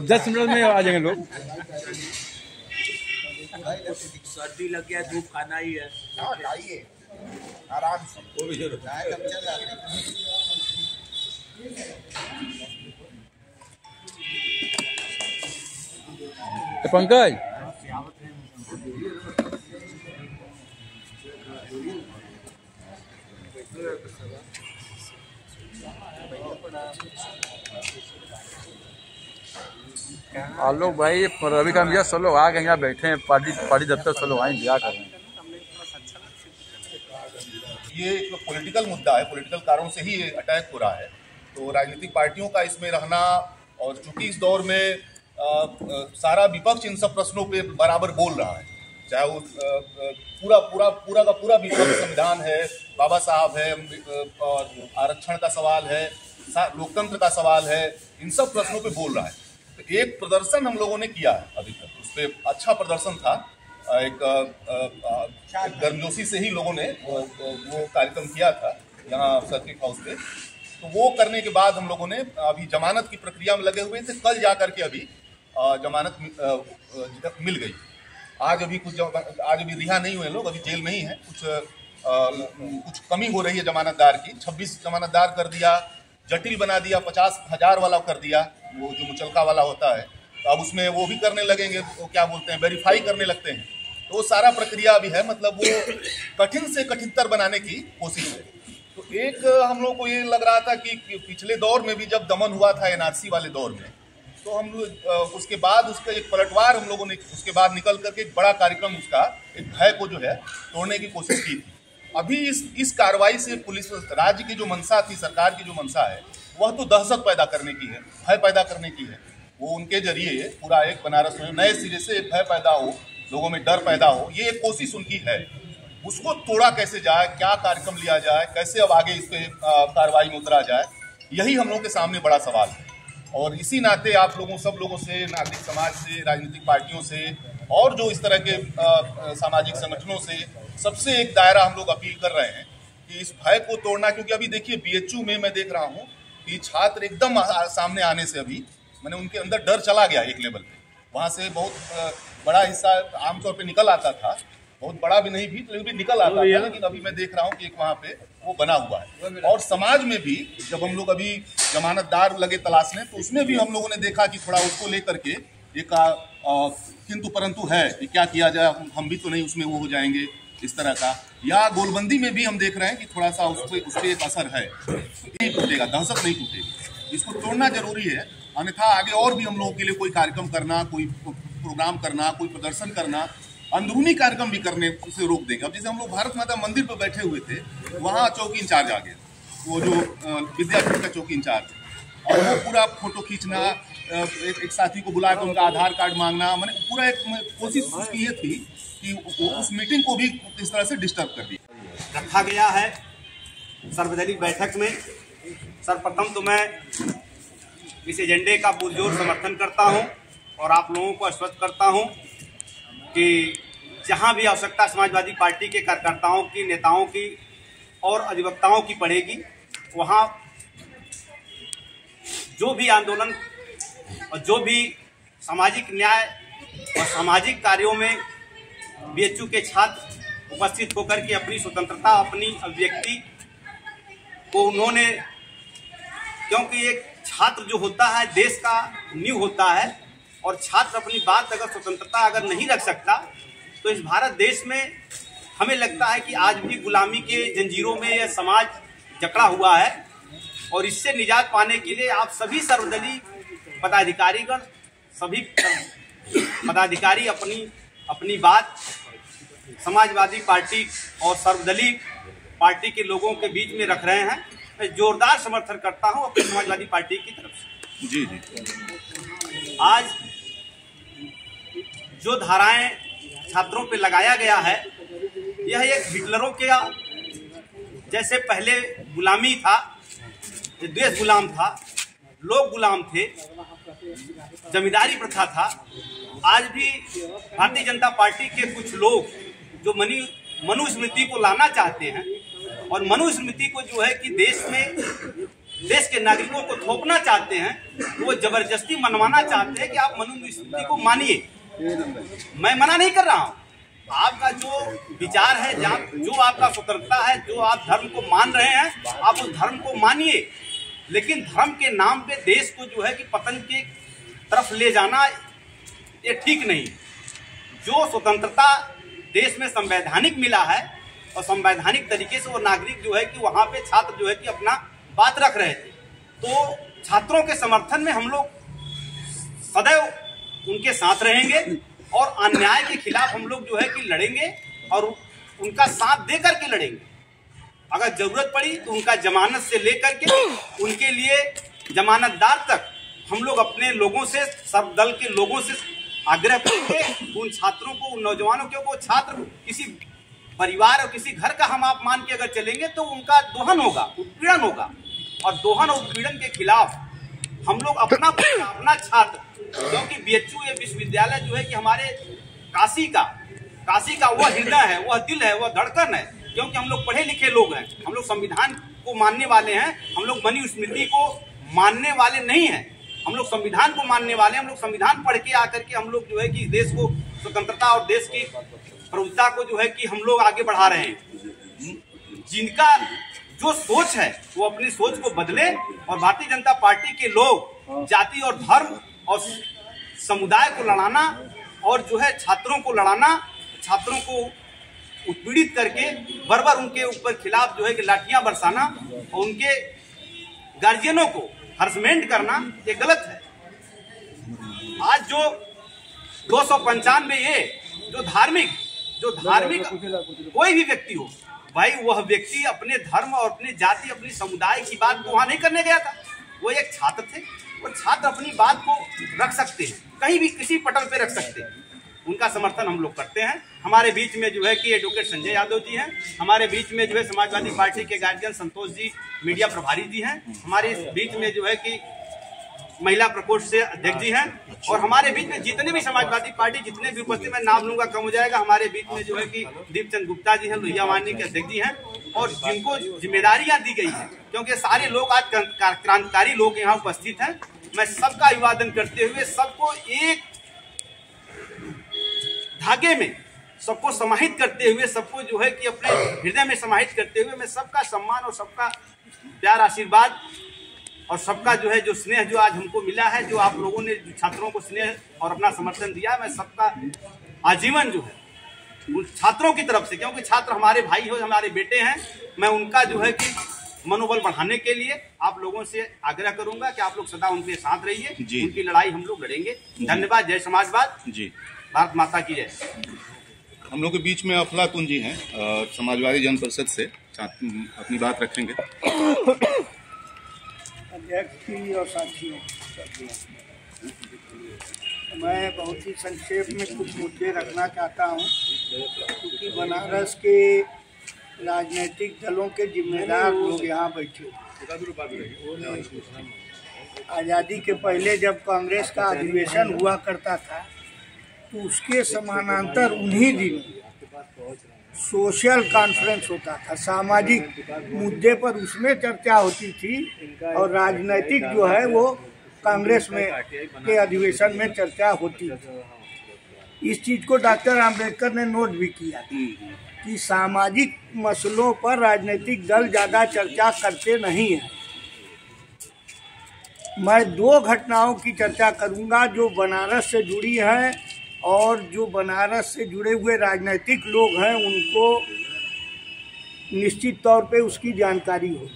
10 minute में आ जाएंगे लोग। सर्दी लग गया, धूप खाना ही है। लाइए आराम से, वो भी जरूर पंकज आलोक भाई, रवि का भैया सब लोग आ गए, यहाँ बैठे हैं, पार्टी दफ्तर सब लोग आए इंतजार कर रहे हैं। ये एक पॉलिटिकल मुद्दा है, पॉलिटिकल कारणों से ही ये अटैक हो रहा है। तो राजनीतिक पार्टियों का इसमें रहना, और चूंकि इस दौर में सारा विपक्ष इन सब प्रश्नों पे बराबर बोल रहा है, चाहे वो पूरा विपक्ष, संविधान है, बाबा साहब है, और आरक्षण का सवाल है, लोकतंत्र का सवाल है, इन सब प्रश्नों पे बोल रहा है। तो एक प्रदर्शन हम लोगों ने किया है अभी तक, उस पर अच्छा प्रदर्शन था। एक गर्मजोशी से ही लोगों ने वो कार्यक्रम किया था यहाँ सर्किट हाउस पे। तो वो करने के बाद हम लोगों ने अभी जमानत की प्रक्रिया में लगे हुए थे। कल जा करके अभी जमानत मिल गई। आज अभी रिहा नहीं हुए लोग, अभी जेल में ही हैं। कुछ कमी हो रही है जमानतदार की। 26 जमानतदार कर दिया, जटिल बना दिया, 50,000 वाला कर दिया, वो जो मुचलका वाला होता है। तो अब उसमें वो भी करने लगेंगे, वो क्या बोलते हैं, वेरीफाई करने लगते हैं। तो वो सारा प्रक्रिया अभी है, मतलब वो कठिन से कठिनतर बनाने की कोशिश है। तो एक हम लोग को ये लग रहा था कि पिछले दौर में भी जब दमन हुआ था एनआरसी वाले दौर में, तो हम लोग उसके बाद उसका एक पलटवार हम लोगों ने उसके बाद निकल करके एक बड़ा कार्यक्रम, उसका एक भय को जो है तोड़ने की कोशिश की थी। अभी इस कार्रवाई से पुलिस, राज्य की जो मंशा थी, सरकार की जो मंशा है, वह तो दहशत पैदा करने की है, भय पैदा करने की है। वो उनके जरिए पूरा एक बनारस में नए सिरे से एक भय पैदा हो, लोगों में डर पैदा हो, ये एक कोशिश उनकी है। उसको तोड़ा कैसे जाए, क्या कार्यक्रम लिया जाए, कैसे अब आगे इस पर कार्रवाई में उतरा जाए, यही हम लोगों के सामने बड़ा सवाल है। और इसी नाते आप लोगों, सब लोगों से, नागरिक समाज से, राजनीतिक पार्टियों से, और जो इस तरह के सामाजिक संगठनों से, सबसे एक दायरा हम लोग अपील कर रहे हैं कि इस भय को तोड़ना। क्योंकि अभी देखिए बीएचयू में मैं देख रहा हूँ कि छात्र एकदम सामने आने से अभी मैंने उनके अंदर डर चला गया एक लेवल पे। वहाँ से बहुत बड़ा हिस्सा आमतौर पे निकल आता था, बहुत बड़ा भी नहीं भी, लेकिन भी निकल आता था। लेकिन अभी मैं देख रहा हूँ कि एक वहाँ पे वो बना हुआ है। और समाज में भी जब हम लोग अभी जमानतदार लगे तलाशने, तो उसमें भी हम लोगों ने देखा कि थोड़ा उसको लेकर के एक किंतु परंतु है कि क्या किया जाए, हम भी तो नहीं उसमें वो हो जाएंगे, इस तरह का। या गोलबंदी में भी हम देख रहे हैं कि थोड़ा सा उस पर एक असर है। नहीं टूटेगा, दहशत नहीं टूटेगी, इसको तोड़ना जरूरी है। अन्यथा आगे और भी हम लोगों के लिए कोई कार्यक्रम करना, कोई प्रोग्राम करना, कोई प्रदर्शन करना, अंदरूनी कार्यक्रम भी करने से रोक देंगे। अब जैसे हम लोग भारत माता मंदिर पर बैठे हुए थे, वहाँ चौकी इंचार्ज आ गया, वो जो विद्यापीठ का चौकी इंचार्ज, और वो पूरा फोटो खींचना, एक साथी को बुला कर उनका आधार कार्ड मांगना, मैंने पूरा एक कोशिश उसकी ये थी कि उस मीटिंग को भी इस तरह से डिस्टर्ब कर दिया। रखा गया है सर्वदलीय बैठक में। सर्वप्रथम तो मैं इस एजेंडे का पुरजोर समर्थन करता हूं और आप लोगों को आश्वस्त करता हूं कि जहां भी आवश्यकता समाजवादी पार्टी के कार्यकर्ताओं की, नेताओं की और अधिवक्ताओं की पड़ेगी, वहां जो भी आंदोलन और जो भी सामाजिक न्याय और सामाजिक कार्यों में बीएचयू के छात्र उपस्थित होकर के अपनी स्वतंत्रता, अपनी अभिव्यक्ति को उन्होंने, क्योंकि एक छात्र जो होता है देश का नींव होता है, और छात्र अपनी बात अगर स्वतंत्रता अगर नहीं रख सकता, तो इस भारत देश में हमें लगता है कि आज भी गुलामी के जंजीरों में यह समाज जकड़ा हुआ है। और इससे निजात पाने के लिए आप सभी सर्वदलीय पदाधिकारीगण, सभी पदाधिकारी अपनी बात समाजवादी पार्टी और सर्वदलीय पार्टी के लोगों के बीच में रख रहे हैं। मैं जोरदार समर्थन करता हूं अपनी समाजवादी पार्टी की तरफ से। जी। आज जो धाराएं छात्रों पे लगाया गया है, यह एक हिटलरों के जैसे पहले गुलामी था, देश गुलाम था, लोग गुलाम थे, जमींदारी प्रथा था। आज भी भारतीय जनता पार्टी के कुछ लोग जो मनुस्मृति को लाना चाहते हैं, और मनुस्मृति को जो है कि देश में देश के नागरिकों को थोपना चाहते हैं, वो जबरदस्ती मनवाना चाहते हैं कि आप मनुस्मृति को मानिए। मैं मना नहीं कर रहा हूँ, आपका जो विचार है, जो आपका स्वतंत्रता है, जो आप धर्म को मान रहे हैं, आप उस धर्म को मानिए, लेकिन धर्म के नाम पे देश को जो है कि पतन की तरफ ले जाना ये ठीक नहीं। जो स्वतंत्रता देश में संवैधानिक मिला है और संवैधानिक तरीके से वो नागरिक जो है कि वहाँ पे छात्र जो है कि अपना बात रख रहे थे, तो छात्रों के समर्थन में हम लोग सदैव उनके साथ रहेंगे और अन्याय के खिलाफ हम लोग जो है कि लड़ेंगे और उनका साथ दे करके लड़ेंगे। अगर जरूरत पड़ी तो उनका जमानत से लेकर के उनके लिए जमानतदार तक हम लोग अपने लोगों से, सब दल के लोगों से आग्रह करेंगे उन छात्रों को, उन नौजवानों को, वो छात्र किसी परिवार और किसी घर का हम आप मान के अगर चलेंगे तो उनका दोहन होगा, उत्पीड़न होगा, और दोहन और उत्पीड़न के खिलाफ हम लोग अपना छात्र, क्योंकि बीएचयू ये विश्वविद्यालय जो है कि हमारे काशी का वह हृदय है, वह दिल है, वह धड़कन है, क्योंकि हम लोग पढ़े लिखे लोग हैं, हम लोग संविधान को मानने वाले हैं, हम लोग मनुस्मृति को मानने वाले नहीं हैं, हम लोग संविधान को मानने वाले हैं। हम लोग संविधान पढ़ के आकर के हम लोग जो है कि देश को स्वतंत्रता और देश की प्रभुता को जो है कि हम लोग आगे बढ़ा रहे हैं। जिनका जो सोच है वो अपनी सोच को बदले और भारतीय जनता पार्टी के लोग जाति और धर्म और समुदाय को लड़ाना और जो है छात्रों को लड़ाना, छात्रों को उत्पीड़ित करके बरबर उनके ऊपर खिलाफ जो है कि लाठियां बरसाना और उनके गार्जियनों को हरसमेंट करना ये गलत है। आज जो 295 ये जो धार्मिक कोई भी व्यक्ति हो भाई, वह व्यक्ति अपने धर्म और अपनी जाति, अपनी समुदाय की बात को वहां नहीं करने गया था। वो एक छात्र थे, वो छात्र अपनी बात को रख सकते हैं, कहीं भी किसी पटल पे रख सकते हैं, उनका समर्थन हम लोग करते हैं। हमारे बीच में जो है कि एडवोकेट संजय यादव जी हैं, हमारे बीच में जो है समाजवादी पार्टी के गार्जियन संतोष जी मीडिया प्रभारी जी हैं, हमारे बीच में जो है कि महिला प्रकोष्ठ से अध्यक्ष जी हैं, और हमारे बीच में जितने भी समाजवादी पार्टी जितने भी उपस्थित, मैं नाम लूंगा कम हो जाएगा, हमारे बीच में जो है कि दीपचंद गुप्ता जी हैं, लोहिया वाहिनी के अध्यक्ष जी हैं, और जिनको जिम्मेदारियां दी गई हैं, क्योंकि सारे लोग आज क्रांतिकारी लोग यहाँ उपस्थित हैं। मैं सबका अभिवादन करते हुए सबको एक धागे में सबको समाहित करते हुए, सबको जो है कि अपने हृदय में समाहित करते हुए, मैं सबका सम्मान और सबका प्यार, आशीर्वाद और सबका जो है जो स्नेह जो आज हमको मिला है, जो आप लोगों ने छात्रों को स्नेह और अपना समर्थन दिया है, मैं सबका आजीवन जो है उन छात्रों की तरफ से, क्योंकि छात्र हमारे भाई हो, हमारे बेटे हैं, मैं उनका जो है कि मनोबल बढ़ाने के लिए आप लोगों से आग्रह करूंगा कि आप लोग सदा उनके साथ रहिए, उनकी लड़ाई हम लोग लड़ेंगे। धन्यवाद। जय समाजवाद जी, भारत माता की जय। हम लोग के बीच में अफलातुन जी हैं, समाजवादी जन परिषद से अपनी बात रखेंगे। अध्यक्ष जी और साथियों, मैं बहुत ही संक्षेप में कुछ मुद्दे रखना चाहता हूं, क्योंकि बनारस के राजनीतिक दलों के जिम्मेदार लोग यहाँ बैठे। आज़ादी के पहले जब कांग्रेस का अधिवेशन हुआ करता था तो उसके समानांतर उन्हीं दिनों सोशल कॉन्फ्रेंस होता था, सामाजिक मुद्दे पर उसमें चर्चा होती थी, और राजनीतिक जो है वो कांग्रेस में के अधिवेशन में चर्चा होती थी। इस चीज़ को डॉक्टर आम्बेडकर ने नोट भी किया कि सामाजिक मसलों पर राजनीतिक दल ज़्यादा चर्चा करते नहीं हैं। मैं दो घटनाओं की चर्चा करूंगा जो बनारस से जुड़ी हैं और जो बनारस से जुड़े हुए राजनीतिक लोग हैं उनको निश्चित तौर पे उसकी जानकारी हो।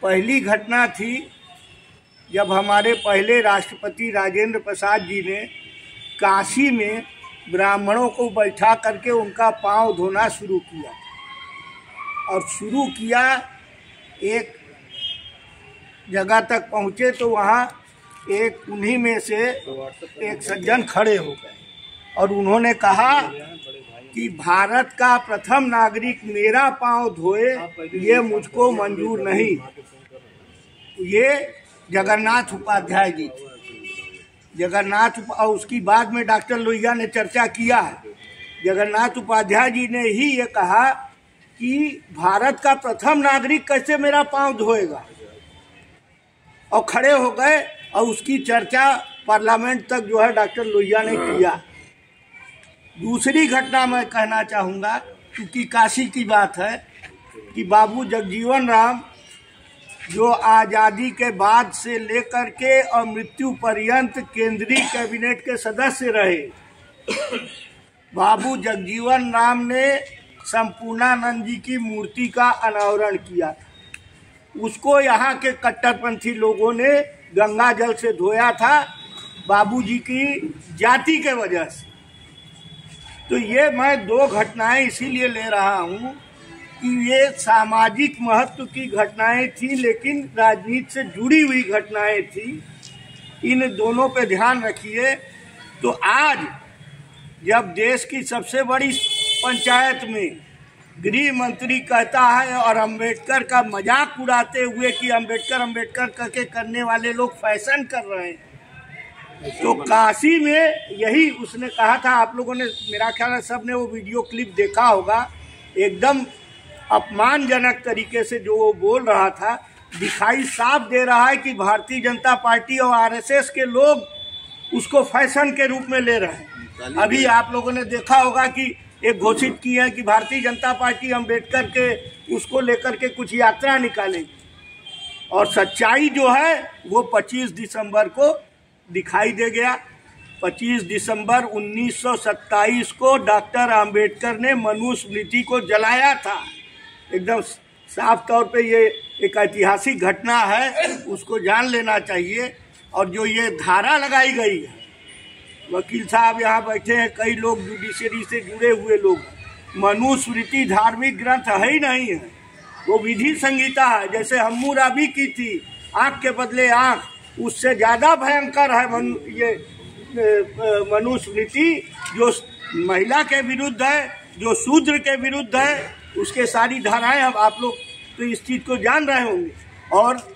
पहली घटना थी जब हमारे पहले राष्ट्रपति राजेंद्र प्रसाद जी ने काशी में ब्राह्मणों को बैठा करके उनका पांव धोना शुरू किया, और शुरू किया एक जगह तक पहुँचे तो वहाँ एक उन्हीं में से एक सज्जन खड़े हो गए और उन्होंने कहा कि भारत का प्रथम नागरिक मेरा पांव धोए ये मुझको मंजूर नहीं। ये जगन्नाथ उपाध्याय जी थे। जगन्नाथ और उसकी बाद में डॉक्टर लोहिया ने चर्चा किया है। जगन्नाथ उपाध्याय जी ने ही ये कहा कि भारत का प्रथम नागरिक कैसे मेरा पांव धोएगा। और खड़े हो गए और उसकी चर्चा पार्लियामेंट तक जो है डॉक्टर लोहिया ने किया। दूसरी घटना मैं कहना चाहूँगा, क्योंकि काशी की बात है, कि बाबू जगजीवन राम जो आज़ादी के बाद से लेकर के और मृत्यु पर्यंत केंद्रीय कैबिनेट के सदस्य रहे, बाबू जगजीवन राम ने संपूर्णानंद जी की मूर्ति का अनावरण किया। उसको यहाँ के कट्टरपंथी लोगों ने गंगा जल से धोया था बाबूजी की जाति के वजह से। तो ये मैं दो घटनाएं इसीलिए ले रहा हूँ कि ये सामाजिक महत्व की घटनाएं थी, लेकिन राजनीति से जुड़ी हुई घटनाएं थी। इन दोनों पे ध्यान रखिए। तो आज जब देश की सबसे बड़ी पंचायत में गृह मंत्री कहता है और अंबेडकर का मजाक उड़ाते हुए कि अंबेडकर करके करने वाले लोग फैशन कर रहे हैं, तो काशी में यही उसने कहा था। आप लोगों ने, मेरा ख्याल है सब ने वो वीडियो क्लिप देखा होगा। एकदम अपमानजनक तरीके से जो वो बोल रहा था, दिखाई साफ दे रहा है कि भारतीय जनता पार्टी और आरएसएस के लोग उसको फैशन के रूप में ले रहे हैं। अभी आप लोगों ने देखा होगा कि एक घोषित की है कि भारतीय जनता पार्टी अंबेडकर के उसको लेकर के कुछ यात्रा निकालेगी, और सच्चाई जो है वो 25 दिसंबर को दिखाई दे गया। 25 दिसंबर 1927 को डॉक्टर अंबेडकर ने मनुस्मृति को जलाया था। एकदम साफ तौर पे ये एक ऐतिहासिक घटना है, उसको जान लेना चाहिए। और जो ये धारा लगाई गई है, वकील साहब यहाँ बैठे हैं, कई लोग जुडिशरी से जुड़े हुए लोग, मनुस्मृति धार्मिक ग्रंथ है ही नहीं है, वो विधि संहिता है। जैसे हम्मुराबी की थी आँख के बदले आँख, उससे ज़्यादा भयंकर है ये मनुस्मृति, जो महिला के विरुद्ध है, जो शूद्र के विरुद्ध है, उसके सारी धाराएं। अब आप लोग तो इस चीज़ को जान रहे होंगे। और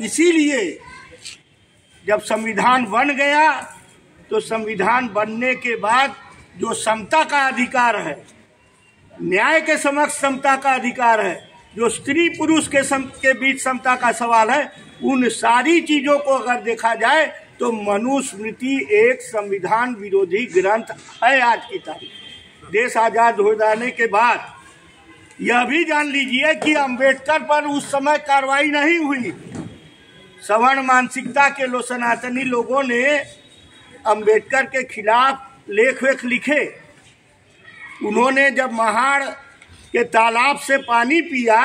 इसीलिए जब संविधान बन गया, तो संविधान बनने के बाद जो समता का अधिकार है, न्याय के समक्ष समता का अधिकार है, जो स्त्री पुरुष के बीच समता का सवाल है, उन सारी चीज़ों को अगर देखा जाए तो मनुस्मृति एक संविधान विरोधी ग्रंथ है। आज की तारीख देश आज़ाद हो जाने के बाद यह भी जान लीजिए कि अंबेडकर पर उस समय कार्रवाई नहीं हुई। सवर्ण मानसिकता के लोग, सनातनी लोगों ने अंबेडकर के खिलाफ लेख वेख लिखे। उन्होंने जब महाड़ के तालाब से पानी पिया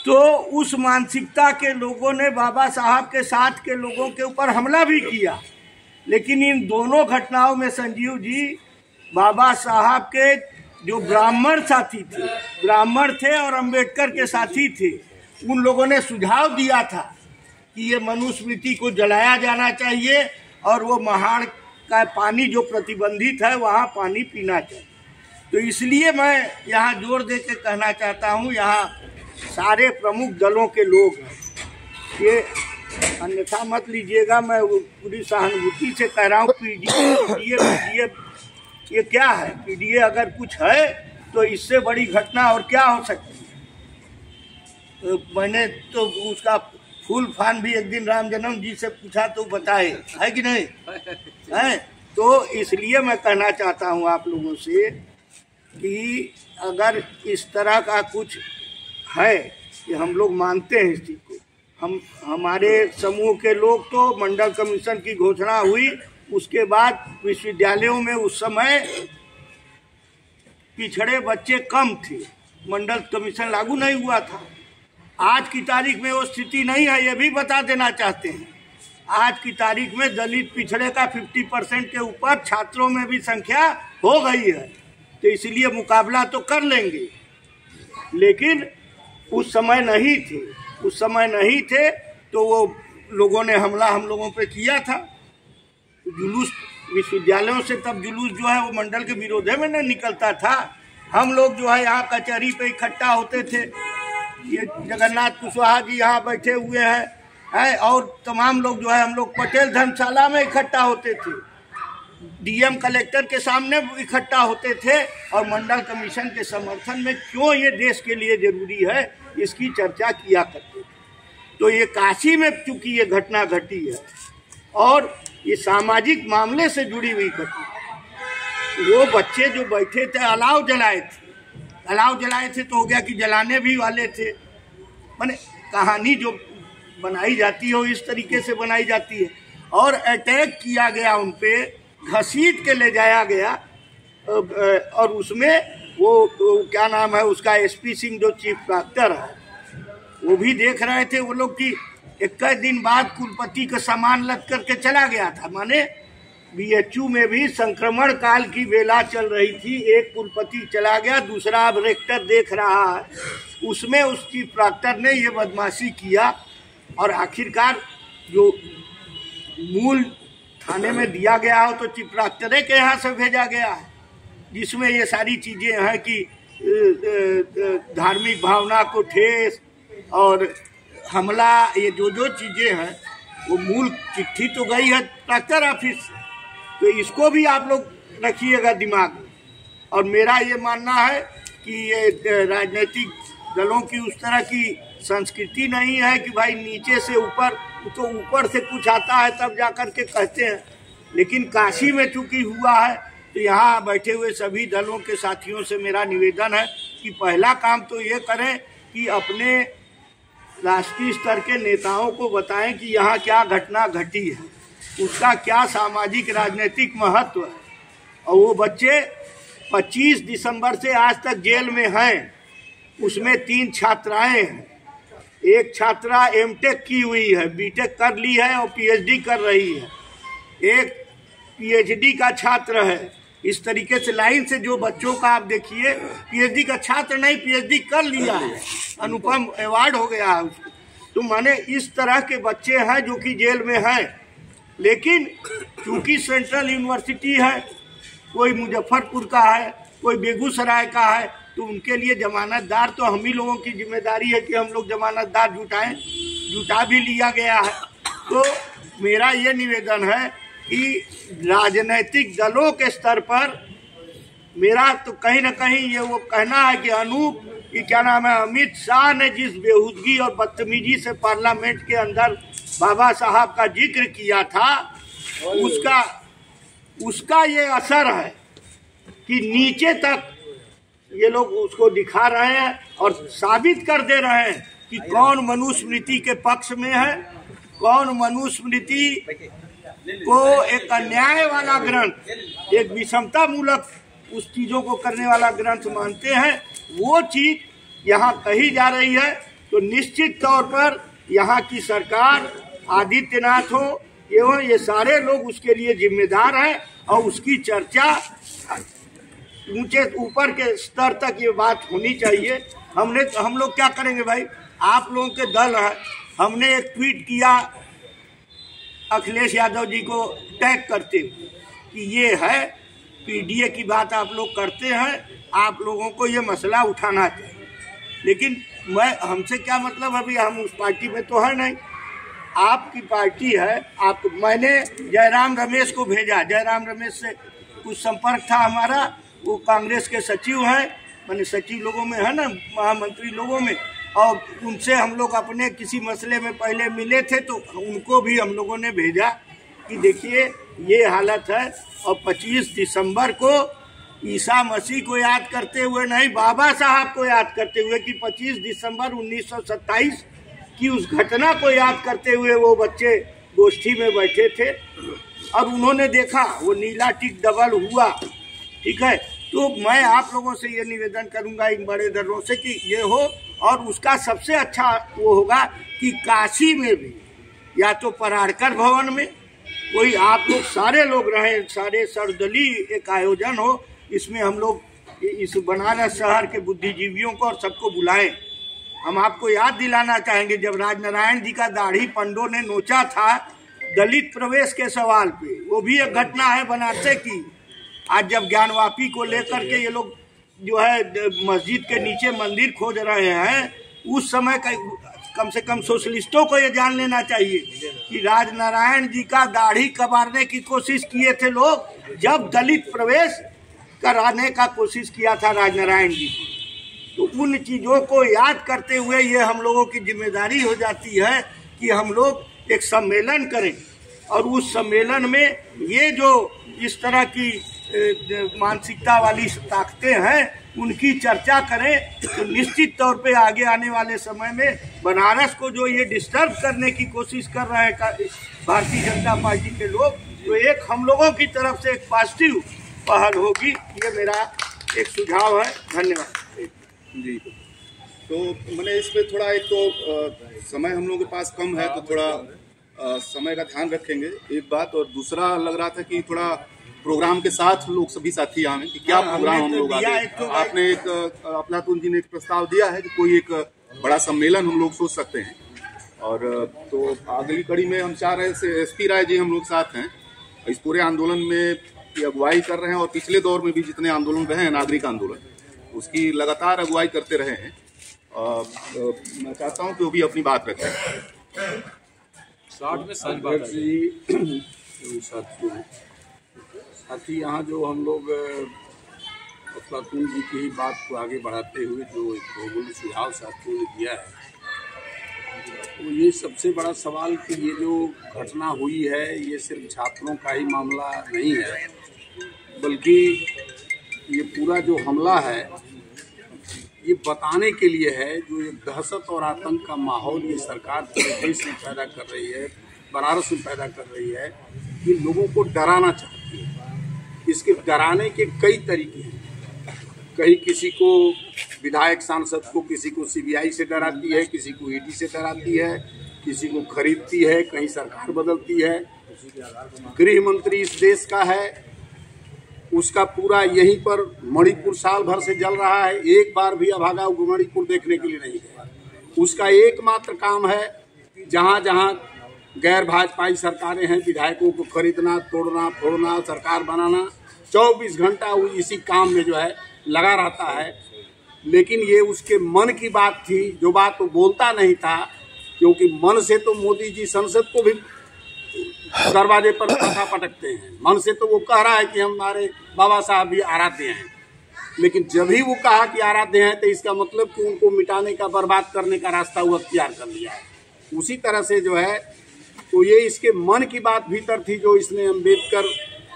तो उस मानसिकता के लोगों ने बाबा साहब के साथ के लोगों के ऊपर हमला भी किया। लेकिन इन दोनों घटनाओं में संजीव जी बाबा साहब के जो ब्राह्मण साथी थे, ब्राह्मण थे और अंबेडकर के साथी थे, उन लोगों ने सुझाव दिया था कि ये मनुस्मृति को जलाया जाना चाहिए और वो महाड़ का पानी जो प्रतिबंधित है वहाँ पानी पीना चाहिए। तो इसलिए मैं यहाँ जोर दे के कहना चाहता हूँ, यहाँ सारे प्रमुख दलों के लोग हैं, ये अन्यथा मत लीजिएगा, मैं पूरी सहानुभूति से कह रहा हूँ। पीडीए ये क्या है? पीडीए अगर कुछ है तो इससे बड़ी घटना और क्या हो सकती है? तो मैंने तो उसका फूल फान भी एक दिन राम जन्म जी से पूछा तो बताए, है कि नहीं है? तो इसलिए मैं कहना चाहता हूँ आप लोगों से कि अगर इस तरह का कुछ है कि हम लोग मानते हैं इस चीज़ को, हमारे समूह के लोग तो मंडल कमीशन की घोषणा हुई, उसके बाद विश्वविद्यालयों में उस समय पिछड़े बच्चे कम थे, मंडल कमीशन लागू नहीं हुआ था। आज की तारीख में वो स्थिति नहीं है, ये भी बता देना चाहते हैं। आज की तारीख में दलित पिछड़े का 50% के ऊपर छात्रों में भी संख्या हो गई है, तो इसलिए मुकाबला तो कर लेंगे। लेकिन उस समय नहीं थे, उस समय नहीं थे तो वो लोगों ने हमला हम लोगों पे किया था। जुलूस विश्वविद्यालयों से तब जुलूस जो है वो मंडल के विरोध में नहीं निकलता था। हम लोग जो है यहाँ कचहरी पे इकट्ठा होते थे, ये जगन्नाथ कुशवाहा जी यहाँ बैठे हुए हैं और तमाम लोग जो है हम लोग पटेल धर्मशाला में इकट्ठा होते थे, डीएम कलेक्टर के सामने इकट्ठा होते थे और मंडल कमीशन के समर्थन में क्यों ये देश के लिए जरूरी है इसकी चर्चा किया करते थे। तो ये काशी में चूंकि ये घटना घटी है और ये सामाजिक मामले से जुड़ी हुई घटना, वो बच्चे जो बैठे थे अलाव जलाए थे तो हो गया कि जलाने भी वाले थे। माने कहानी जो बनाई जाती है वो इस तरीके से बनाई जाती है और अटैक किया गया, उन पे घसीट के ले जाया गया और उसमें वो क्या नाम है उसका, एसपी सिंह जो चीफ डॉक्टर है, वो भी देख रहे थे वो लोग कि 21 दिन बाद कुलपति का सामान लद करके चला गया था। माने बीएचयू में भी संक्रमण काल की बेला चल रही थी, एक कुलपति चला गया, दूसरा अब रेक्टर देख रहा है, उसमें उस चीफ डॉक्टर ने ये बदमाशी किया और आखिरकार जो मूल थाने में दिया गया हो तो चीफ डॉक्टर के यहाँ से भेजा गया है, जिसमें ये सारी चीज़ें हैं कि धार्मिक भावना को ठेस और हमला, ये जो चीज़ें हैं वो मूल चिट्ठी तो गई है डॉक्टर ऑफिस, तो इसको भी आप लोग रखिएगा दिमाग में। और मेरा ये मानना है कि ये राजनीतिक दलों की उस तरह की संस्कृति नहीं है कि भाई नीचे से ऊपर, तो ऊपर से कुछ आता है तब जाकर के कहते हैं, लेकिन काशी में चूंकि हुआ है तो यहाँ बैठे हुए सभी दलों के साथियों से मेरा निवेदन है कि पहला काम तो ये करें कि अपने राष्ट्रीय स्तर के नेताओं को बताएं कि यहाँ क्या घटना घटी है, उसका क्या सामाजिक राजनीतिक महत्व है। और वो बच्चे 25 दिसंबर से आज तक जेल में हैं, उसमें 3 छात्राएं हैं, एक छात्रा एमटेक की हुई है, बीटेक कर ली है और पीएचडी कर रही है, एक पीएचडी का छात्र है। इस तरीके से लाइन से जो बच्चों का आप देखिए, पीएचडी का छात्र नहीं, पीएचडी कर लिया है, अनुपम अवार्ड हो गया है उसको। तो माने इस तरह के बच्चे हैं जो कि जेल में हैं, लेकिन चूंकि सेंट्रल यूनिवर्सिटी है, कोई मुजफ्फरपुर का है, कोई बेगूसराय का है, तो उनके लिए जमानतदार तो हम ही लोगों की जिम्मेदारी है कि हम लोग जमानतदार जुटा भी लिया गया है। तो मेरा ये निवेदन है कि राजनीतिक दलों के स्तर पर मेरा तो कहीं ना कहीं ये वो कहना है कि अनूप कि क्या नाम है, अमित शाह ने जिस बेहूदगी और बदतमीजी से पार्लियामेंट के अंदर बाबा साहब का जिक्र किया था, उसका ये असर है कि नीचे तक ये लोग उसको दिखा रहे हैं और साबित कर दे रहे हैं कि कौन मनुस्मृति के पक्ष में है, कौन मनुस्मृति को एक अन्याय वाला ग्रंथ, एक विषमता मूलक उस चीजों को करने वाला ग्रंथ मानते हैं। वो चीज यहाँ कही जा रही है, तो निश्चित तौर पर यहाँ की सरकार, आदित्यनाथ हो एवं ये सारे लोग उसके लिए जिम्मेदार हैं और उसकी चर्चा ऊंचे ऊपर के स्तर तक ये बात होनी चाहिए। हम लोग क्या करेंगे भाई, आप लोगों के दल है, हमने एक ट्वीट किया अखिलेश यादव जी को टैग करते हुए कि ये है पीडीए की बात आप लोग करते हैं, आप लोगों को ये मसला उठाना चाहिए। लेकिन हमसे क्या मतलब, अभी हम उस पार्टी में तो है नहीं, आपकी पार्टी है। मैंने जयराम रमेश को भेजा, जयराम रमेश से कुछ संपर्क था हमारा, वो कांग्रेस के सचिव हैं, मैंने सचिव लोगों में है ना, महामंत्री लोगों में, और उनसे हम लोग अपने किसी मसले में पहले मिले थे, तो उनको भी हम लोगों ने भेजा कि देखिए ये हालत है। और 25 दिसंबर को ईसा मसीह को याद करते हुए नहीं, बाबा साहब को याद करते हुए कि 25 दिसंबर 1927 की उस घटना को याद करते हुए वो बच्चे गोष्ठी में बैठे थे और उन्होंने देखा वो नीला टिक डबल हुआ, ठीक है। तो मैं आप लोगों से ये निवेदन करूंगा इन बड़े दलों से कि ये हो, और उसका सबसे अच्छा वो होगा कि काशी में भी या तो पराड़कर भवन में कोई आप लोग सारे लोग रहें, सारे सर्वदलीय एक आयोजन हो, इसमें हम लोग इस बनारस शहर के बुद्धिजीवियों को और सबको बुलाएं। हम आपको याद दिलाना चाहेंगे, जब राजनारायण जी का दाढ़ी पंडों ने नोचा था दलित प्रवेश के सवाल पे, वो भी एक घटना है बनारस की। आज जब ज्ञानवापी को लेकर के ये लोग जो है मस्जिद के नीचे मंदिर खोज रहे हैं, उस समय कम से कम सोशलिस्टों को ये जान लेना चाहिए कि राजनारायण जी का दाढ़ी कबारने की कोशिश किए थे लोग, जब दलित प्रवेश कराने का कोशिश किया था राजनारायण जी। तो उन चीज़ों को याद करते हुए ये हम लोगों की जिम्मेदारी हो जाती है कि हम लोग एक सम्मेलन करें और उस सम्मेलन में ये जो इस तरह की मानसिकता वाली ताकतें हैं उनकी चर्चा करें। तो निश्चित तौर पे आगे आने वाले समय में बनारस को जो ये डिस्टर्ब करने की कोशिश कर रहे हैं भारतीय जनता पार्टी के लोग, तो एक हम लोगों की तरफ से एक पॉजिटिव पहल होगी। ये मेरा एक सुझाव है। धन्यवाद जी। तो मैंने इसमें थोड़ा एक तो समय हम लोगों के पास कम है तो थोड़ा समय का ध्यान रखेंगे एक बात, और दूसरा लग रहा था कि थोड़ा प्रोग्राम के साथ लोग सभी साथी आए कि क्या प्रोग्राम हम लोग आगे। आपने एक अफलातून जी ने एक प्रस्ताव दिया है कि कोई एक बड़ा सम्मेलन हम लोग सोच सकते हैं, और तो अगली कड़ी में हम चाह रहे थे SP राय जी हम लोग साथ हैं इस पूरे आंदोलन में की अगुवाई कर रहे हैं, और पिछले दौर में भी जितने आंदोलन रहे हैं नागरिक आंदोलन उसकी लगातार अगुवाई करते रहे हैं। मैं चाहता हूं कि वो भी अपनी बात रखें। साथी यहाँ जो हम लोग अफलातून जी की ही बात को आगे बढ़ाते हुए जो एक बहुमूल्य सुझाव साथियों ने दिया है, तो ये सबसे बड़ा सवाल कि ये जो घटना हुई है ये सिर्फ छात्रों का ही मामला नहीं है, बल्कि ये पूरा जो हमला है ये बताने के लिए है जो एक दहशत और आतंक का माहौल ये सरकार पूरे देश में पैदा कर रही है, बनारस में पैदा कर रही है, ये लोगों को डराना चाहती है। इसके डराने के कई तरीके हैं। कहीं किसी को विधायक सांसद को किसी को CBI से डराती है, किसी को ED से डराती है, किसी को खरीदती है, कहीं सरकार बदलती है। गृह मंत्री इस देश का है, उसका पूरा यहीं पर मणिपुर साल भर से जल रहा है, एक बार भी अभागा मणिपुर देखने के लिए नहीं गया। उसका एकमात्र काम है जहाँ जहाँ गैर भाजपाई सरकारें हैं विधायकों को खरीदना, तोड़ना, फोड़ना, सरकार बनाना, 24 घंटा वो इसी काम में जो है लगा रहता है। लेकिन ये उसके मन की बात थी, जो बात वो बोलता नहीं था, क्योंकि मन से तो मोदी जी संसद को भी दरवाजे पर कथा पटकते हैं, मन से तो वो कह रहा है कि हमारे बाबा साहब भी आराध्य हैं, लेकिन जब ही वो कहा कि आराध्य हैं तो इसका मतलब कि उनको मिटाने का, बर्बाद करने का रास्ता वो अख्तियार कर लिया है। उसी तरह से जो है तो ये इसके मन की बात भीतर थी, जो इसने अम्बेडकर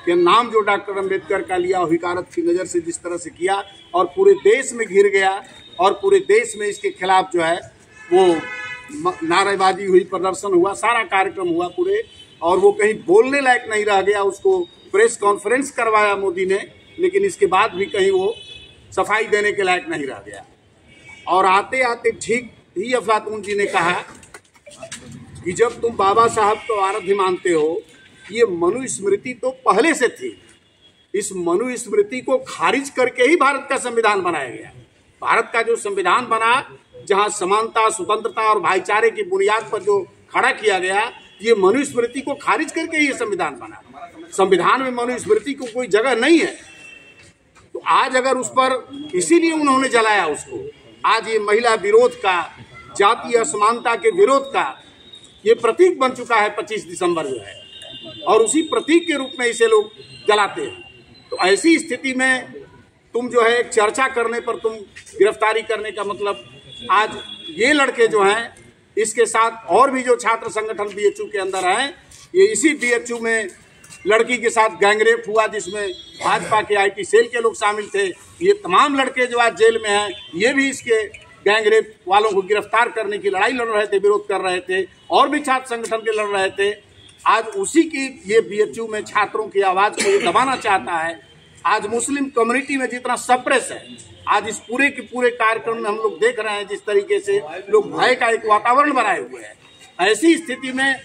के नाम जो डॉक्टर अम्बेडकर का लिया, हिकारत की नज़र से जिस तरह से किया और पूरे देश में घिर गया, और पूरे देश में इसके खिलाफ जो है वो नारेबाजी हुई, प्रदर्शन हुआ, सारा कार्यक्रम हुआ पूरे, और वो कहीं बोलने लायक नहीं रह गया। उसको प्रेस कॉन्फ्रेंस करवाया मोदी ने, लेकिन इसके बाद भी कहीं वो सफाई देने के लायक नहीं रह गया। और आते आते ठीक ही अफलातून जी ने कहा कि जब तुम बाबा साहब को आराध्य मानते हो, ये मनुस्मृति तो पहले से थी, इस मनुस्मृति को खारिज करके ही भारत का संविधान बनाया गया। भारत का जो संविधान बना, जहां समानता, स्वतंत्रता और भाईचारे की बुनियाद पर जो खड़ा किया गया, ये मनुस्मृति को खारिज करके ही ये संविधान बना। संविधान में मनुस्मृति को कोई जगह नहीं है। तो आज अगर उस पर, इसीलिए उन्होंने जलाया उसको, आज ये महिला विरोध का, जातीय असमानता के विरोध का ये प्रतीक बन चुका है 25 दिसंबर जो है, और उसी प्रतीक के रूप में इसे लोग जलाते हैं। तो ऐसी स्थिति में तुम जो है एक चर्चा करने पर तुम गिरफ्तारी करने का मतलब, आज ये लड़के जो हैं, इसके साथ और भी जो छात्र संगठन BHU के अंदर हैं, ये इसी BHU में लड़की के साथ गैंगरेप हुआ, जिसमें भाजपा के IT सेल के लोग शामिल थे। ये तमाम लड़के जो आज जेल में हैं, ये भी इसके गैंगरेप वालों को गिरफ्तार करने की लड़ाई लड़ रहे थे, विरोध कर रहे थे, और भी छात्र संगठन के लड़ रहे थे। आज उसी की ये BHU में छात्रों की आवाज को ये दबाना चाहता है। आज मुस्लिम कम्युनिटी में जितना सप्रेस है, आज इस पूरे के पूरे कार्यक्रम में हम लोग देख रहे हैं जिस तरीके से लोग भय का एक वातावरण बनाए हुए हैं। ऐसी स्थिति में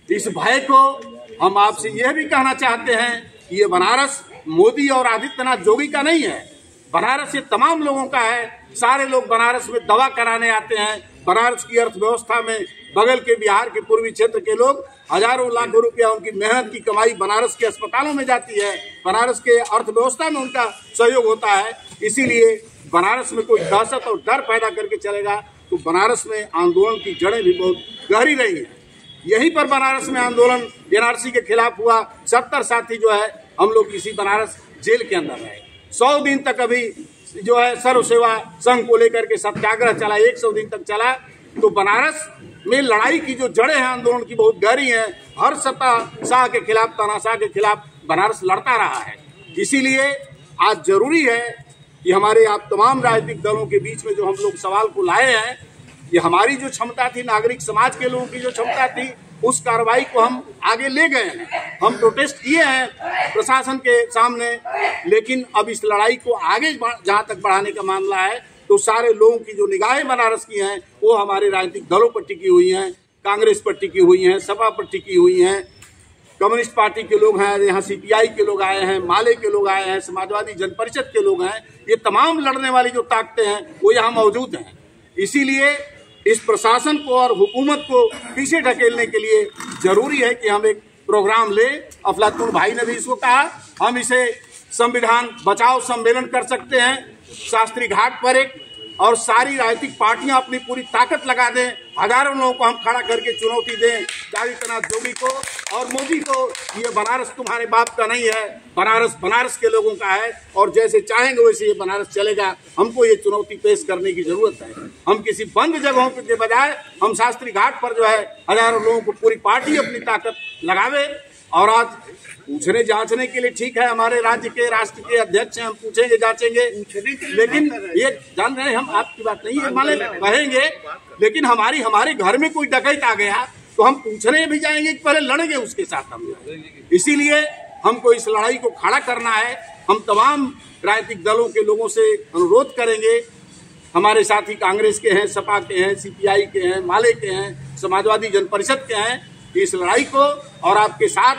इस भय को हम आपसे यह भी कहना चाहते हैं कि ये बनारस मोदी और आदित्यनाथ जोगी का नहीं है, बनारस ये तमाम लोगों का है। सारे लोग बनारस में दवा कराने आते हैं। बनारस की अर्थव्यवस्था में बगल के बिहार के पूर्वी क्षेत्र के लोग हजारों लाखों रुपया उनकी मेहनत की कमाई बनारस के अस्पतालों में जाती है, बनारस के अर्थव्यवस्था में उनका सहयोग होता है। इसीलिए बनारस में कोई दहशत और डर पैदा करके चलेगा तो बनारस में आंदोलन की जड़ें भी बहुत गहरी रही हैं। यहीं पर बनारस में आंदोलन NRC के खिलाफ हुआ। 70 साथी जो है हम लोग इसी बनारस जेल के अंदर रहे। 100 दिन तक अभी जो है सर्व सेवा संघ को लेकर के सत्याग्रह चला, 100 दिन तक चला। तो बनारस में लड़ाई की जो जड़ें हैं आंदोलन की बहुत गहरी हैं। हर शाह के खिलाफ, तानाशाह के खिलाफ बनारस लड़ता रहा है। इसीलिए आज जरूरी है कि हमारे आप तमाम राजनीतिक दलों के बीच में जो हम लोग सवाल को लाए हैं, ये हमारी जो क्षमता थी, नागरिक समाज के लोगों की जो क्षमता थी, उस कार्रवाई को हम आगे ले गए हैं। हम प्रोटेस्ट किए हैं प्रशासन के सामने, लेकिन अब इस लड़ाई को आगे जहां तक बढ़ाने का मामला है तो सारे लोगों की जो निगाहें बनारस की हैं वो हमारे राजनीतिक दलों पर टिकी हुई हैं, कांग्रेस पर टिकी हुई हैं, सपा पर टिकी हुई हैं, कम्युनिस्ट पार्टी के लोग हैं, यहाँ CPI के लोग आए हैं, माले के लोग आए हैं, समाजवादी जन परिषद के लोग हैं। ये तमाम लड़ने वाली जो ताकतें हैं वो यहाँ मौजूद हैं। इसीलिए इस प्रशासन को और हुकूमत को पीछे ढकेलने के लिए जरूरी है कि हम एक प्रोग्राम लें। अफलातून भाई ने भी इसको कहा, हम इसे संविधान बचाओ सम्मेलन कर सकते हैं शास्त्री घाट पर एक, और सारी राजनीतिक पार्टियां अपनी पूरी ताकत लगा दें, हजारों लोगों को हम खड़ा करके चुनौती दें आदित्यनाथ जोगी को और मोदी को। ये बनारस तुम्हारे बाप का नहीं है, बनारस बनारस के लोगों का है और जैसे चाहेंगे वैसे ये बनारस चलेगा। हमको ये चुनौती पेश करने की जरूरत है। हम किसी बंद जगहों के बजाय हम शास्त्री घाट पर जो है हजारों लोगों को पूरी पार्टी अपनी ताकत लगावे। और आज पूछने जांचने के लिए ठीक है, हमारे राज्य के राष्ट्र के अध्यक्ष हैं, हम पूछेंगे जांचेंगे, लेकिन ये जान रहे हैं हम, आपकी बात नहीं है माने कहेंगे, लेकिन हमारे घर में कोई डकैत आ गया तो हम पूछने भी जाएंगे कि पहले लड़ेंगे उसके साथ हम। इसीलिए हमको इस लड़ाई को खड़ा करना है। हम तमाम राजनीतिक दलों के लोगों से अनुरोध करेंगे, हमारे साथी कांग्रेस के हैं, सपा के हैं, CPI के हैं, माले के हैं, समाजवादी जन परिषद के हैं, इस लड़ाई को और आपके साथ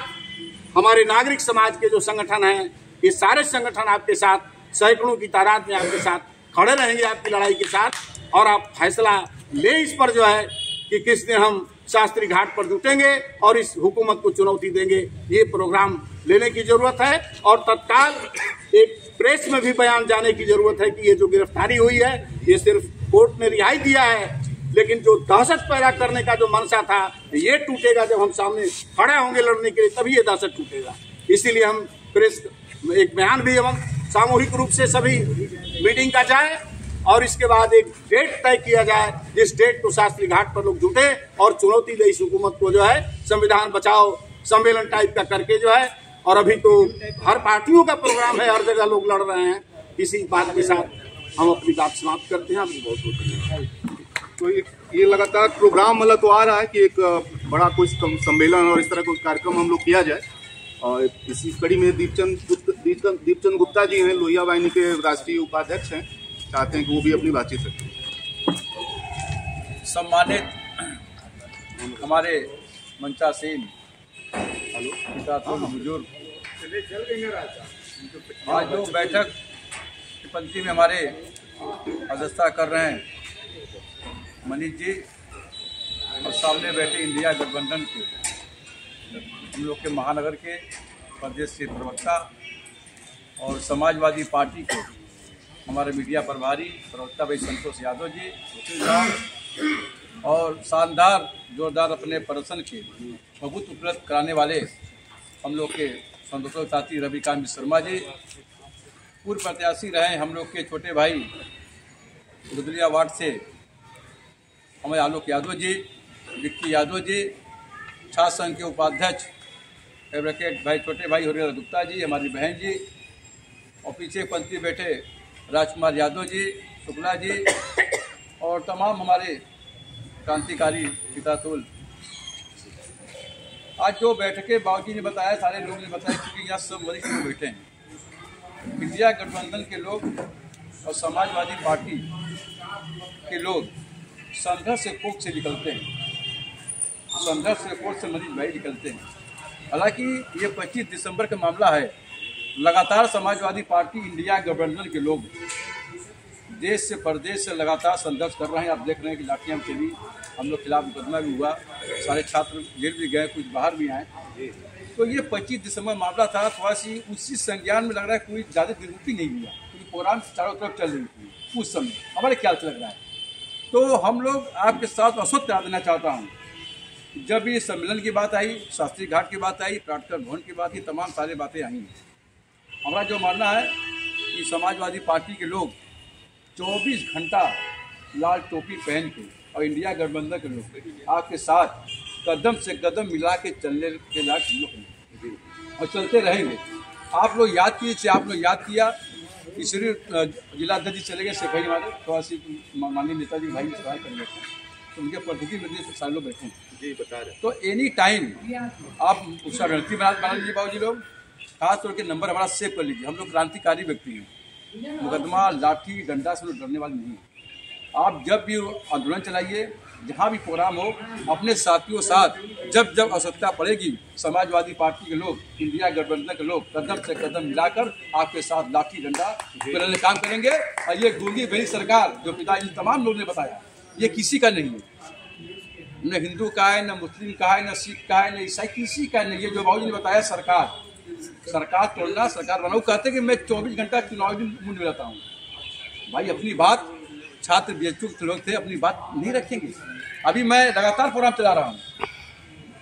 हमारे नागरिक समाज के जो संगठन हैं, ये सारे संगठन आपके साथ सैकड़ों की तादाद में आपके साथ खड़े रहेंगे आपकी लड़ाई के साथ। और आप फैसला ले इस पर जो है कि किस दिन हम शास्त्री घाट पर जुटेंगे और इस हुकूमत को चुनौती देंगे। ये प्रोग्राम लेने की जरूरत है और तत्काल एक प्रेस में भी बयान जाने की जरूरत है कि ये जो गिरफ्तारी हुई है ये सिर्फ कोर्ट ने रिहाई दिया है, लेकिन जो दहशत पैदा करने का जो मनसा था ये टूटेगा जब हम सामने खड़े होंगे लड़ने के लिए, तभी ये दहशत टूटेगा। इसीलिए हम प्रेस एक बयान भी हम सामूहिक रूप से सभी मीटिंग का जाए और इसके बाद एक डेट तय किया जाए जिस डेट को शास्त्री घाट पर लोग जुटे और चुनौती दे इस हुकूमत को, जो है संविधान बचाओ सम्मेलन टाइप का करके जो है। और अभी तो हर पार्टियों का प्रोग्राम है, हर जगह लोग लड़ रहे हैं। इसी बात के साथ हम अपनी बात समाप्त करते हैं। आपको बहुत बहुत धन्यवाद। तो ये लगातार प्रोग्राम मतलब तो आ रहा है कि एक बड़ा कोई सम्मेलन और इस तरह कोई कार्यक्रम हम लोग किया जाए, और इसी कड़ी में दीपचंद गुप्ता जी हैं, लोहिया वाहिनी के राष्ट्रीय उपाध्यक्ष हैं, चाहते हैं कि वो भी अपनी बातचीत रखें। सम्मानित हमारे मंचासीन बुजुर्ग, आज जो बैठक की पंक्ति में हमारे अध्यक्षता कर रहे हैं मनीष जी और सामने बैठे इंडिया गठबंधन के हम लोग के महानगर के प्रदेश के प्रवक्ता और समाजवादी पार्टी के हमारे मीडिया प्रभारी प्रवक्ता भाई संतोष यादव जी और शानदार जोरदार अपने प्रदर्शन के प्रभुत्व उपलब्ध कराने वाले हम लोग के संतोष साथी रविकांत शर्मा जी, पूर्व प्रत्याशी रहे हम लोग के छोटे भाई रुद्रिया वार्ड से हमारे आलोक यादव जी, विक्की यादव जी, छात्र संघ के उपाध्यक्ष एडवोकेट भाई छोटे भाई हरिहर गुप्ता जी, हमारी बहन जी, और पीछे पंक्ति बैठे राजकुमार यादव जी, शुक्ला जी और तमाम हमारे क्रांतिकारी पितातुल। आज जो बैठकें बाबूजी ने बताया, सारे लोग ने बताया, क्योंकि यहाँ सब वरिष्ठ लोग बैठे हैं। इंडिया गठबंधन के लोग और समाजवादी पार्टी के लोग संघर्ष से कोर्ट से निकलते हैं, संघर्ष से कोर्ट से मनीष भाई निकलते हैं। हालांकि ये 25 दिसंबर का मामला है। लगातार समाजवादी पार्टी इंडिया गठबंधन के लोग देश से प्रदेश से लगातार संघर्ष कर रहे हैं। आप देख रहे हैं कि लाठियाँ चली, हम लोग खिलाफ मुकदमा भी हुआ, सारे छात्र जेल भी गए, कुछ बाहर भी आए। तो ये 25 दिसंबर मामला था, थोड़ा सी उसी संज्ञान में लग रहा है कोई ज़्यादा दिलचस्पी नहीं हुआ, क्योंकि प्रोग्राम चारों तरफ चल रही थी उस समय, हमारे ख्याल से लग रहा है। तो हम लोग आपके साथ अवसर करा देना चाहता हूँ, जब ये सम्मेलन की बात आई, शास्त्री घाट की बात आई, प्रार्थना भवन की बात आई, तमाम सारी बातें आई हैं। हमारा जो मानना है कि समाजवादी पार्टी के लोग 24 घंटा लाल टोपी पहन के और इंडिया गठबंधन के लोग आपके साथ कदम से कदम मिला के चलने के लायक हम लोग हैं और चलते रहेंगे। आप लोग याद कीजिए, आप लोग याद किया कि श्री जिलाध्यक्ष चले गए सिपाही हमारे थोड़ा सी माननीय नेताजी भाई सवाल कर लेते हैं, तो उनके प्रतिनिधि में से सारे लोग बैठे हैं जी बता रहे। तो एनी टाइम आप उसका रणनीति बना लीजिए बाबू जी लोग, खास तौर के नंबर हमारा सेव कर लीजिए। हम लोग क्रांतिकारी व्यक्ति हैं, मुकदमा लाठी डंडा से लोग डरने वाले नहीं हैं। आप जब भी आंदोलन चलाइए, जहाँ भी प्रोग्राम हो, अपने साथियों साथ जब जब आवश्यकता पड़ेगी समाजवादी पार्टी के लोग, इंडिया गठबंधन के लोग कदम से कदम मिलाकर आपके साथ लाठी डंडा पकड़ने काम करेंगे। और ये गूंगी बड़ी सरकार जो पिताजी तमाम लोगों ने बताया, ये किसी का नहीं है, न हिंदू का है, न मुस्लिम का है, न सिख का है, न ईसाई, किसी का नहीं। ये जो बाबू जी ने बताया सरकार तोड़ना, सरकार बनाओ, कहते कि मैं 24 घंटा चुनाव मुंह रहता हूँ। भाई अपनी बात, छात्र बीएचयू के लोग थे, अपनी बात नहीं रखेंगे। अभी मैं लगातार प्रोग्राम चला रहा हूँ,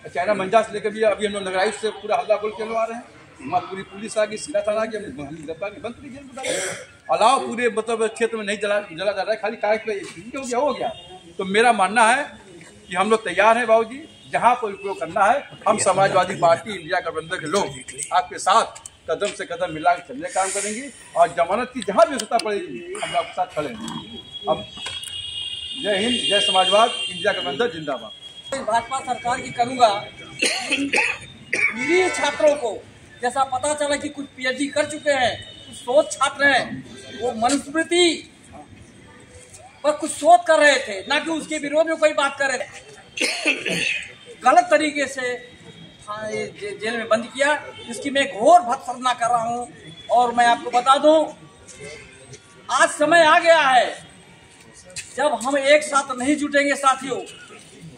चाइना मंजा से लेकर भी अभी हम लोग नगराई से पूरा हल्ला बोल के लोग आ रहे हैं, वहाँ पूरी पुलिस आ गई, सीधा थाना आ गया, गिरफ्तार बंद करिए जेल अलाव पूरे मतलब क्षेत्र में नहीं जला जा रहा है, खाली कागज पे हो गया। तो मेरा मानना है कि हम लोग तैयार हैं बाबू जी, जहाँ पर उपयोग करना है हम समाजवादी पार्टी इंडिया गठबंधन के लोग आपके साथ कदम से कदम मिला के चलने काम करेंगे और जमानत की जहाँ भी आवश्यकता पड़ेगी हम आपके साथ खड़े हैं। अब जय हिंद, जय समाजवाद, इंडिया गठबंधन जिंदाबाद। भाजपा सरकार की करूंगा। निरीह छात्रों को जैसा पता चला कि कुछ पीएचडी कर चुके हैं, कुछ शोध छात्र हैं, वो मनुस्मृति पर कुछ शोध कर रहे थे, ना कि उसके विरोध में कोई बात कर रहे थे, गलत तरीके से जेल में बंद किया, इसकी मैं घोर भत्सना कर रहा हूं। और मैं आपको बता दूं, आज समय आ गया है जब हम एक साथ नहीं जुटेंगे साथियों।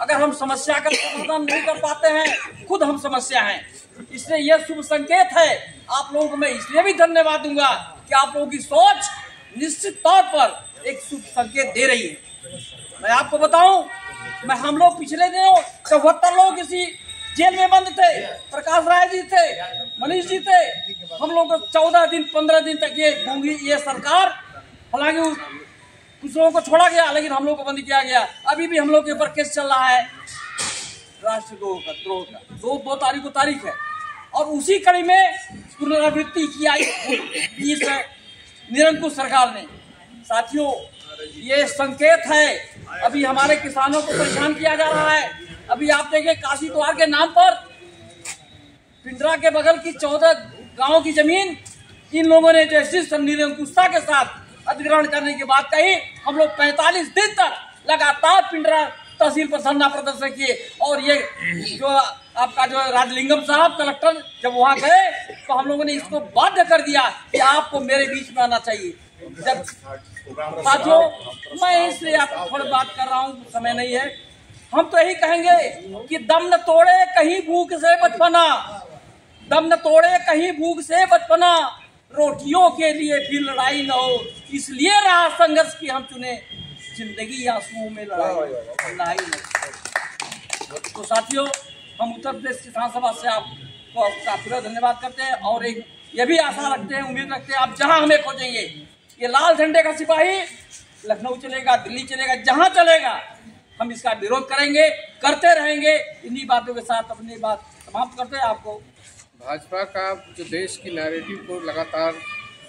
अगर हम समस्या का समाधान नहीं कर पाते हैं, खुद हम समस्या हैं। इसलिए यह शुभ संकेत है। आप लोगों को मैं इसलिए भी धन्यवाद दूंगा कि आप लोगों की सोच निश्चित तौर पर एक शुभ संकेत दे रही है। मैं आपको बताऊं, हम लोग पिछले दिनों 74 लोग किसी जेल में बंद थे, प्रकाश राय जी थे, मनीष जी थे। हम लोग 14 दिन 15 दिन तक ये सरकार, हालांकि कुछ लोगों को छोड़ा गया लेकिन हम लोग को बंद किया गया। अभी भी हम लोग के ऊपर केस चल रहा है राष्ट्रद्रोह का, 2 तारीख को तारीख है। और उसी कड़ी में पुनरावृत्ति किया इस निरंकुश सरकार ने। साथियों, ये संकेत है, अभी हमारे किसानों को परेशान किया जा रहा है। अभी आप देखिए, काशी द्वार के नाम पर पिंडरा के बगल की 14 गांवों की जमीन इन लोगों ने जैसी निरंकुशता के साथ अधिग्रहण करने की बात कही। हम लोग 45 दिन तक लगातार पिंडरा तहसील पर धरना प्रदर्शन किए। और ये जो आपका जो राजलिंगम साहब कलेक्टर जब वहाँ गए तो हम लोगों ने इसको बाध्य कर दिया कि आपको मेरे बीच में आना चाहिए। जब साथियों, मैं इसलिए आपको थोड़ी बात कर रहा हूँ, समय नहीं है। हम तो यही कहेंगे कि दम न तोड़े कहीं भूख से बचपना, दम न तोड़े कहीं भूख से बचपना, रोटियों के लिए भी लड़ाई न हो, इसलिए रहा संघर्ष की हम चुने, जिंदगी आंसुओं में लड़ाई न। तो साथियों, हम उत्तर प्रदेश किसान सभा से आपको पूरा धन्यवाद करते हैं और एक ये भी आशा रखते हैं, उम्मीद रखते हैं, आप जहां हमें खोजेंगे, ये लाल झंडे का सिपाही लखनऊ चलेगा, दिल्ली चलेगा, जहां चलेगा हम इसका विरोध करेंगे, करते रहेंगे। इन्हीं बातों के साथ अपनी बात समाप्त करते हैं। आपको भाजपा का जो देश की नैरेटिव को लगातार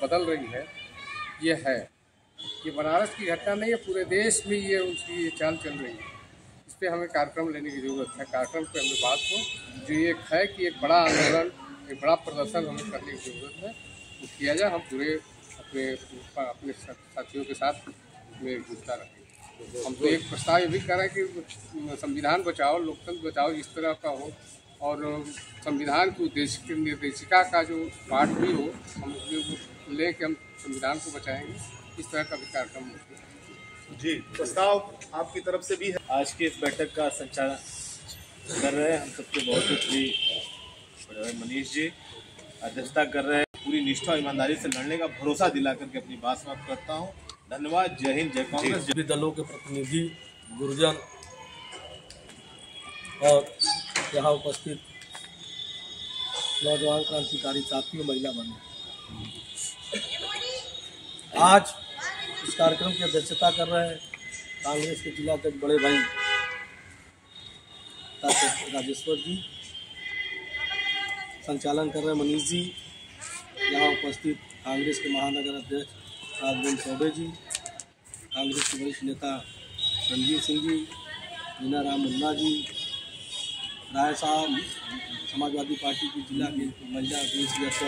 बदल रही है, ये है कि बनारस की घटना नहीं है, पूरे देश में ये उसकी ये चाल चल रही है। इस पर हमें कार्यक्रम लेने की ज़रूरत है। कार्यक्रम पे हमें बात हो जो ये है कि एक बड़ा आंदोलन, एक बड़ा प्रदर्शन हमें करने की ज़रूरत है, वो किया जाए। हम पूरे अपने साथियों के साथ में एकजुटता रखें। हम तो एक प्रस्ताव ये भी कर रहे हैं कि संविधान बचाओ, लोकतंत्र बचाओ इस तरह का हो, और संविधान की निर्देशिका का जो पाठ भी हो, हम उसमें ले के हम संविधान को बचाएंगे। इस तरह का भी कार्यक्रम होगा। जी, प्रस्ताव आपकी तरफ से भी है। आज की इस बैठक का संचालन कर रहे हैं हम सबके बहुत ही मनीष जी, अध्यक्षता कर रहे हैं। पूरी निष्ठा और ईमानदारी से लड़ने का भरोसा दिला करके अपनी बात समाप्त करता हूँ। धन्यवाद। जय हिंद, जय कांग्रेस। सभी दलों के प्रतिनिधि, गुरुजन और यहाँ उपस्थित नौजवान क्रांतिकारी साथियों, महिला बंधु, आज इस कार्यक्रम की अध्यक्षता कर रहे हैं कांग्रेस के जिला अध्यक्ष बड़े भाई राजेश्वर जी, संचालन कर रहे हैं मनीष जी, यहाँ उपस्थित कांग्रेस के महानगर अध्यक्ष राजबेन चौबे जी, कांग्रेस के वरिष्ठ नेता रणजीत सिंह जी, मीना राम मुन्ना जी, राय साहब, समाजवादी पार्टी की जिला की महिला अध्यक्ष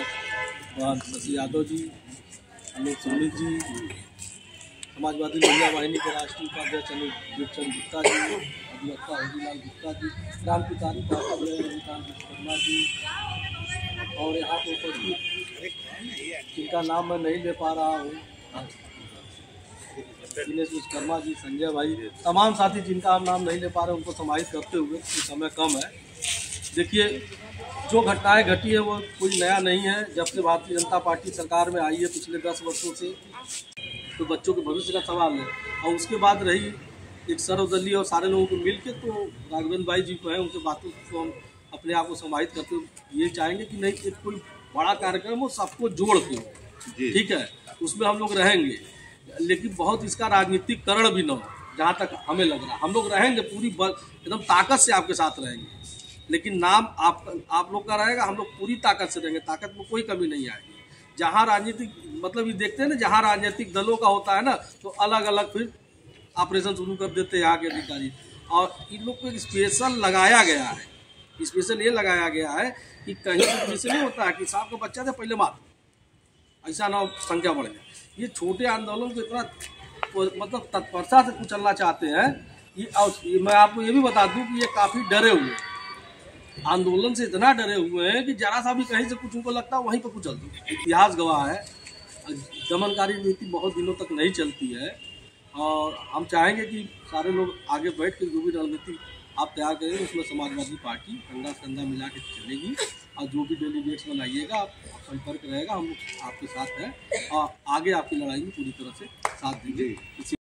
बहन शशि यादव जी, अमित सुमित जी, समाजवादी महिला वाहिनी के राष्ट्रीय उपाध्यक्ष अनुचंद गुप्ता जी, अधिवक्ता हरिलाल गुप्ता जी, क्रांतिकारी पार्टी रविकांत विश्वकर्मा जी, और यहाँ पे उपस्थित जिनका नाम मैं नहीं ले पा रहा हूँ, दिनेश विश्वकर्मा जी, संजय भाई, तमाम साथी जिनका हम नाम नहीं ले पा रहे उनको समाहित करते हुए, समय कम है। देखिए, जो घटनाएं घटी है वो कोई नया नहीं है। जब से भारतीय जनता पार्टी सरकार में आई है पिछले 10 वर्षों से, तो बच्चों के भविष्य का सवाल है। और उसके बाद रही एक सर्वदलीय और सारे लोगों को मिल के, तो राघवेंद्र भाई जी को है, उनके बातों को हम अपने आप को समाहित करते हुए ये चाहेंगे कि नहीं, एक कोई बड़ा कार्यक्रम हो, सबको जोड़ के हो, ठीक है, उसमें हम लोग रहेंगे, लेकिन बहुत इसका राजनीतिकरण भी न हो। जहाँ तक हमें लग रहा है हम लोग रहेंगे, पूरी एकदम ताकत से आपके साथ रहेंगे, लेकिन नाम आप लोग का रहेगा, हम लोग पूरी ताकत से रहेंगे, ताकत में कोई कमी नहीं आएगी। जहाँ राजनीतिक मतलब ये देखते हैं ना, जहाँ राजनीतिक दलों का होता है ना, तो अलग अलग फिर ऑपरेशन शुरू कर देते हैं यहाँ के अधिकारी। और इन लोग को एक स्पेशल लगाया गया है, स्पेशल ये लगाया गया है कि कहीं जैसे नहीं होता है कि साहब का बच्चा था पहले मार, ऐसा ना संख्या बढ़ जाए। ये छोटे आंदोलन को इतना मतलब तत्परता से कुचलना चाहते हैं। ये मैं आपको ये भी बता दूं कि ये काफ़ी डरे हुए हैं, आंदोलन से इतना डरे हुए हैं कि जरा सा भी कहीं से कुछ उनको लगता है वहीं पर कुचल दो। इतिहास गवाह है, दमनकारी नीति बहुत दिनों तक नहीं चलती है, और हम चाहेंगे कि सारे लोग आगे बैठ कर जो भी रणनीति आप तैयार करेंगे उसमें समाजवादी पार्टी कंधा से कंधा मिला के चलेगी, और जो भी डेलीगेट्स बनाइएगा आप संपर्क रहेगा, हम आपके साथ हैं और आगे आपकी लड़ाई में पूरी तरह से साथ देंगे।